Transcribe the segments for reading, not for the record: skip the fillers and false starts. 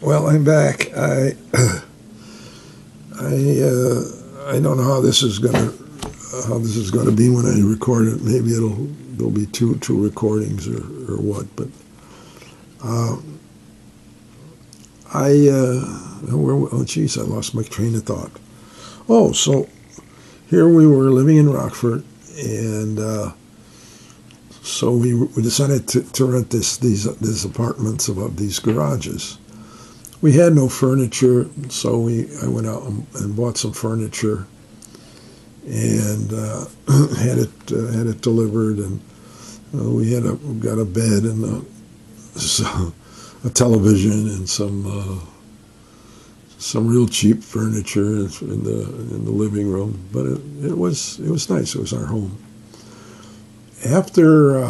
Well, I'm back. I don't know how this is gonna be when I record it. Maybe there'll be two recordings or what. But uh, oh geez, I lost my train of thought. Oh, so here we were living in Rockford, and so we decided to rent these apartments above these garages. We had no furniture, so I went out and bought some furniture and had it delivered, and we got a bed and a television and some real cheap furniture in the living room. But it was nice. It was our home. After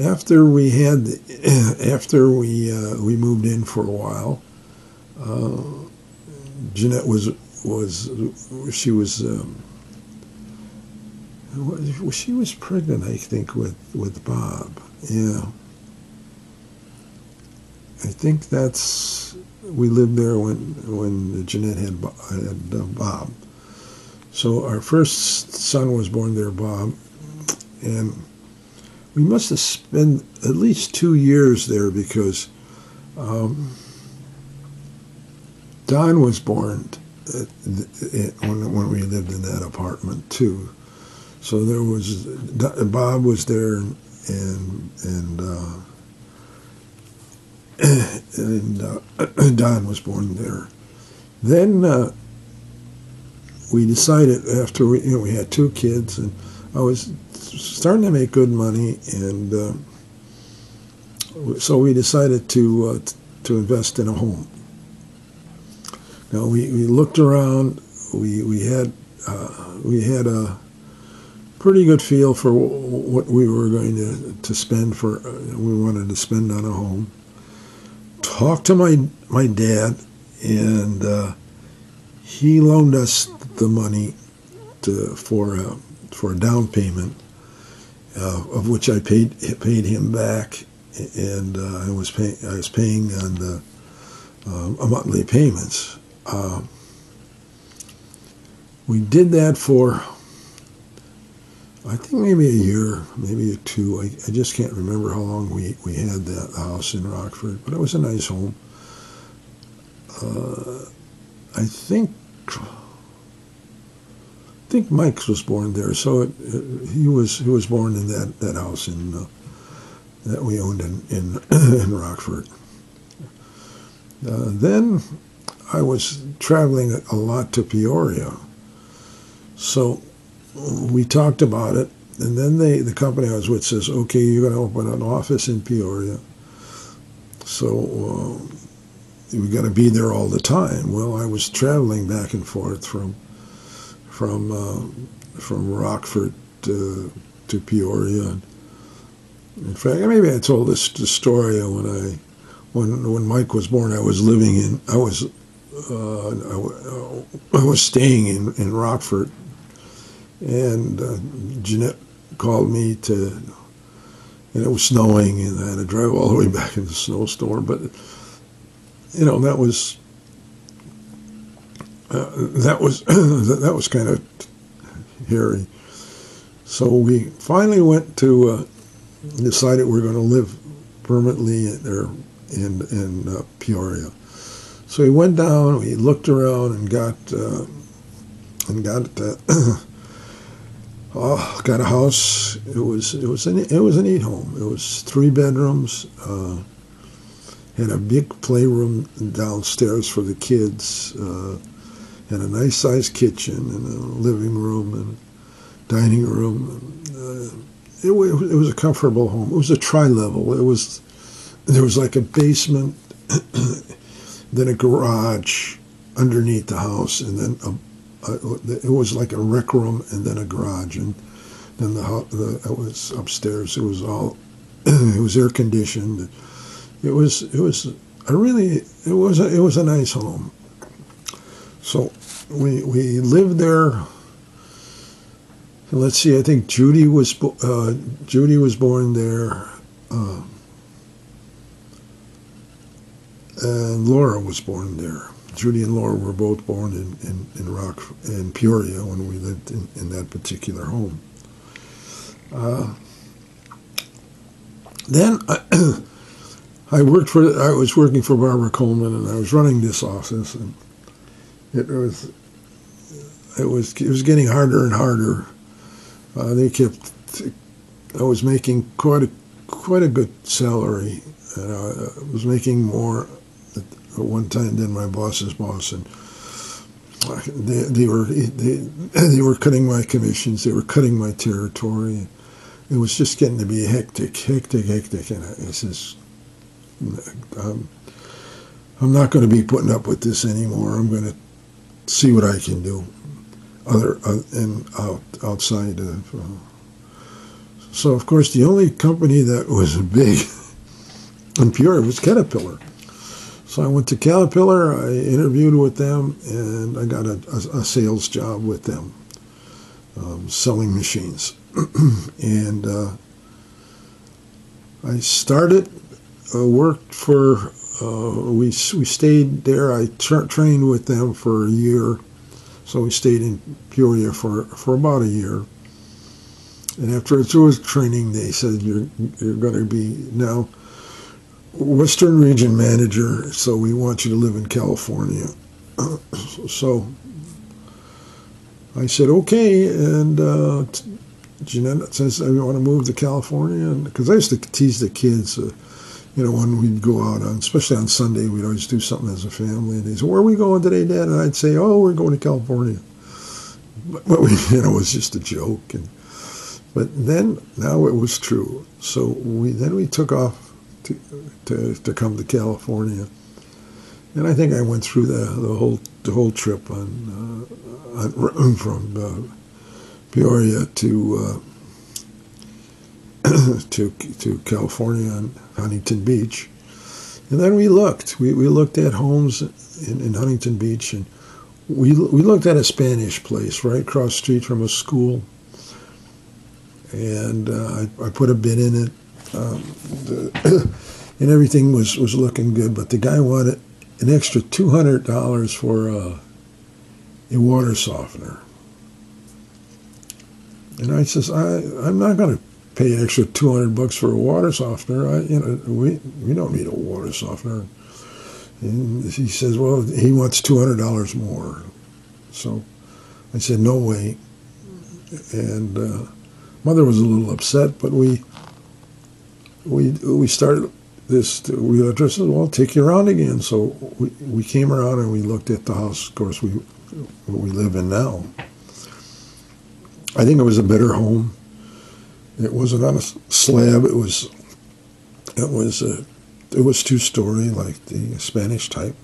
after we had after we moved in for a while, uh, Jeanette was she was she was pregnant, I think, with Bob. Yeah, I think that's we lived there when Jeanette had Bob. So our first son was born there, Bob, and we must have spent at least 2 years there because um, Don was born when we lived in that apartment too. So there was Bob was there, and Don was born there. Then we decided after we had two kids, and I was starting to make good money, and so we decided to invest in a home. Now we looked around. We had a pretty good feel for what we were going to spend for. We wanted to spend on a home. Talked to my dad, and he loaned us the money for a down payment, of which I paid him back, and I was paying on the monthly payments. We did that for I think maybe a year, maybe two. I just can't remember how long we had that house in Rockford, but it was a nice home. Uh, I think Mike was born there, so he was born in that house that we owned in Rockford. Then I was traveling a lot to Peoria, so we talked about it, and then the company I was with says, okay, you're going to open an office in Peoria, so we got to be there all the time. Well, I was traveling back and forth from Rockford to Peoria. In fact, maybe I told this story when Mike was born. I was staying in Rockford, and Jeanette called me and it was snowing, and I had to drive all the way back in the snowstorm. But that was kind of hairy. So we finally went to decided we're going to live permanently there in Peoria. So we went down, we looked around, and got got a house. It was a neat home. It was 3 bedrooms. Had a big playroom downstairs for the kids. Had a nice sized kitchen and a living room and dining room. It was a comfortable home. It was a tri-level. There was like a basement, then a garage underneath the house, and then it was like a rec room and then a garage, and then it was upstairs. It was all it was air conditioned. It was a nice home. So we lived there. Let's see. I think Judy was born there. and Laura was born there. Judy and Laura were both born in Peoria when we lived in that particular home. Then I was working for Barbara Coleman, and I was running this office, and it was getting harder and harder. I was making quite a good salary, and I was making more at one time than my boss's boss, and they were cutting my commissions, they were cutting my territory. It was just getting to be hectic, and I says, I'm not going to be putting up with this anymore. I'm going to see what I can do outside of. So of course the only company that was big in Peoria was Caterpillar. So I went to Caterpillar. I interviewed with them, and I got a sales job with them, selling machines. And I started. Worked for, we stayed there. I trained with them for a year. So we stayed in Peoria for about a year. And after I was training, they said, you're going to be now Western Region Manager, so we want you to live in California. So I said, okay. And Jeanette says, I want to move to California. Because I used to tease the kids, when we'd go out, especially on Sunday, we'd always do something as a family. And they said, where are we going today, Dad? And I'd say, oh, we're going to California. But it was just a joke. But then, now it was true. So we took off to come to California. And I think I went through the whole trip from Peoria to California and Huntington Beach. And then we looked at homes in Huntington Beach, and we looked at a Spanish place right across the street from a school, and I put a bid in it, and everything was looking good, but the guy wanted an extra $200 for a water softener. And I says, I'm not going to pay an extra $200 for a water softener. We don't need a water softener. And he says, well, he wants $200 more. So I said, no way. And Mother was a little upset, but we started this. We said, well, take you around again. So we came around and we looked at the house, of course, we live in now. I think it was a better home. It wasn't on a slab. It was 2-story, like the Spanish type.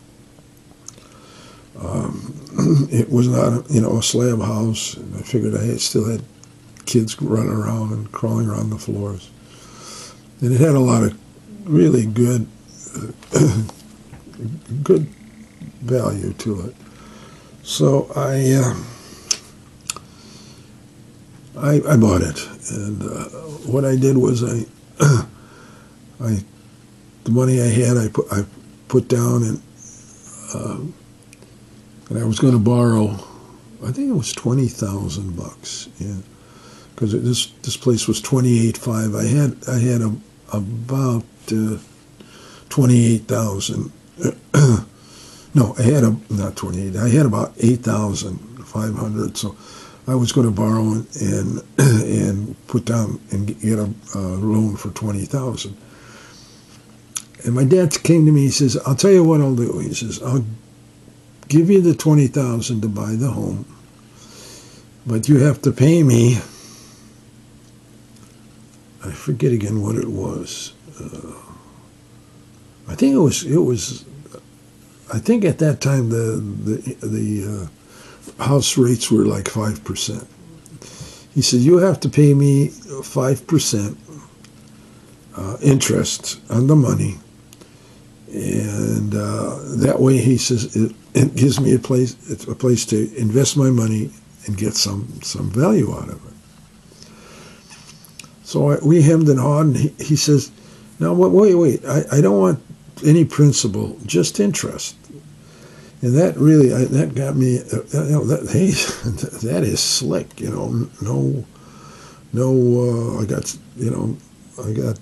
It was not a slab house. And I figured I still had kids running around and crawling around the floors. And it had a lot of really good value to it. So I bought it, and what I did was the money I had I put down, and I was going to borrow, I think it was $20,000, yeah, because this place was $28,500. I had about 28,000. No, I had not 28. I had about 8,500. So I was going to borrow and put down and get a loan for 20,000. And my dad came to me. He says, "I'll tell you what I'll do." He says, "I'll give you the 20,000 to buy the home, but you have to pay me." I forget again what it was. I think it was. I think at that time the house rates were like 5%. He said, "You have to pay me 5% interest on the money, and that way," he says, it gives me a place to invest my money and get some value out of it. So we hemmed and hawed, and he says, "Now wait, I don't want any principal, just interest. And that really, that got me, hey, that is slick, I got, I got,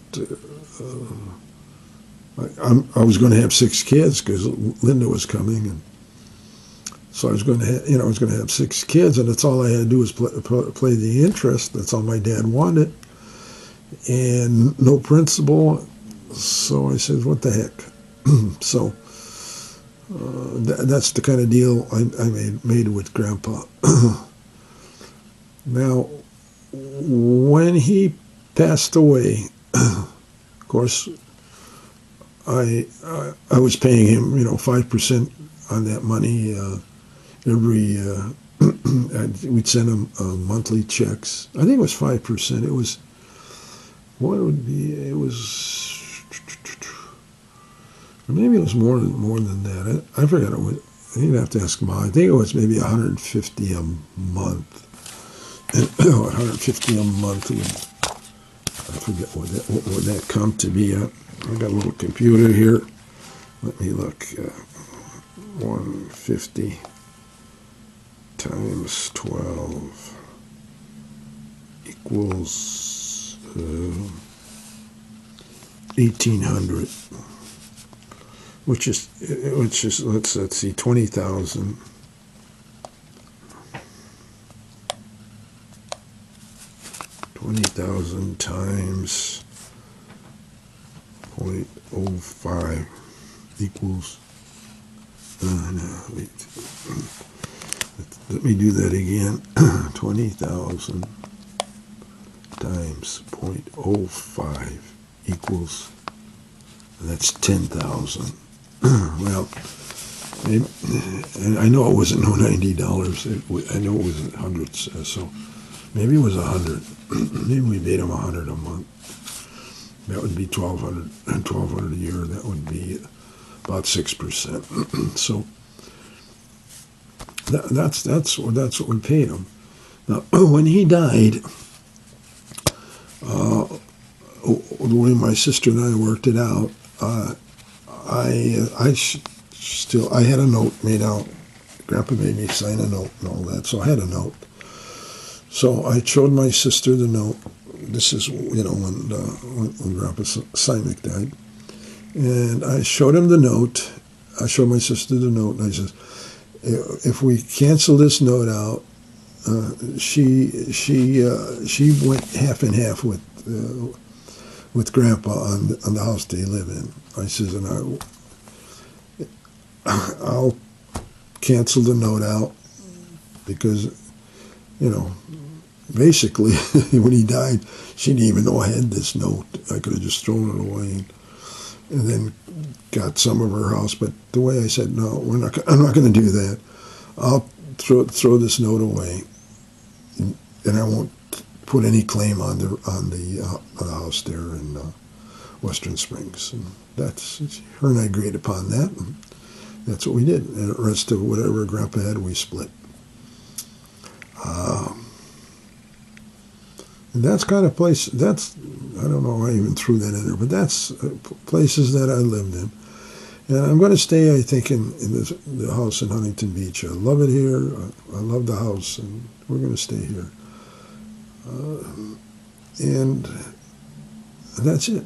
I was going to have 6 kids because Linda was coming, and so I was going to have, I was going to have 6 kids, and that's all I had to do was play the interest. That's all my dad wanted, and no principal. So I said, what the heck? So that's the kind of deal I made with Grandpa. Now, when he passed away, of course, I was paying him, 5% on that money every. We'd send him monthly checks. I think it was 5%. It was what it would be. It was, or maybe it was more than that. I forgot it was. You'd have to ask Mom. I think it was maybe $150 a month. And 150 a month. I forget what would that come to be at. I got a little computer here. Let me look. 150 times 12 equals 1,800, which is let's see, 20,000. 20,000 times 0.05 equals, let me do that again. 20,000 times 0.05 equals, that's 10,000. Well, and I know it wasn't no $90. I know it was hundreds, so maybe it was 100. Maybe we paid him 100 a month. That would be 1,200 a year. That would be about 6%. So that's what we paid him. Now, when he died, the way my sister and I worked it out, I had a note made out. Grandpa made me sign a note and all that, so I had a note. So I showed my sister the note. This is, when Grandpa Simek died. And I showed him the note. I showed my sister the note, and I said, if we cancel this note out, she went half and half with Grandpa on the house they live in. I says, and I'll cancel the note out because, basically, when he died, she didn't even know I had this note. I could have just thrown it away and then got some of her house. But the way I said, no, I'm not going to do that. I'll throw this note away, and I won't put any claim on the house there in Western Springs. And her and I agreed upon that, and that's what we did. And the rest of whatever Grandpa had, we split. And that's kind of place, I don't know why I even threw that in there, but that's places that I lived in. And I'm going to stay, I think, in the house in Huntington Beach. I love it here. I love the house, and we're going to stay here. And that's it.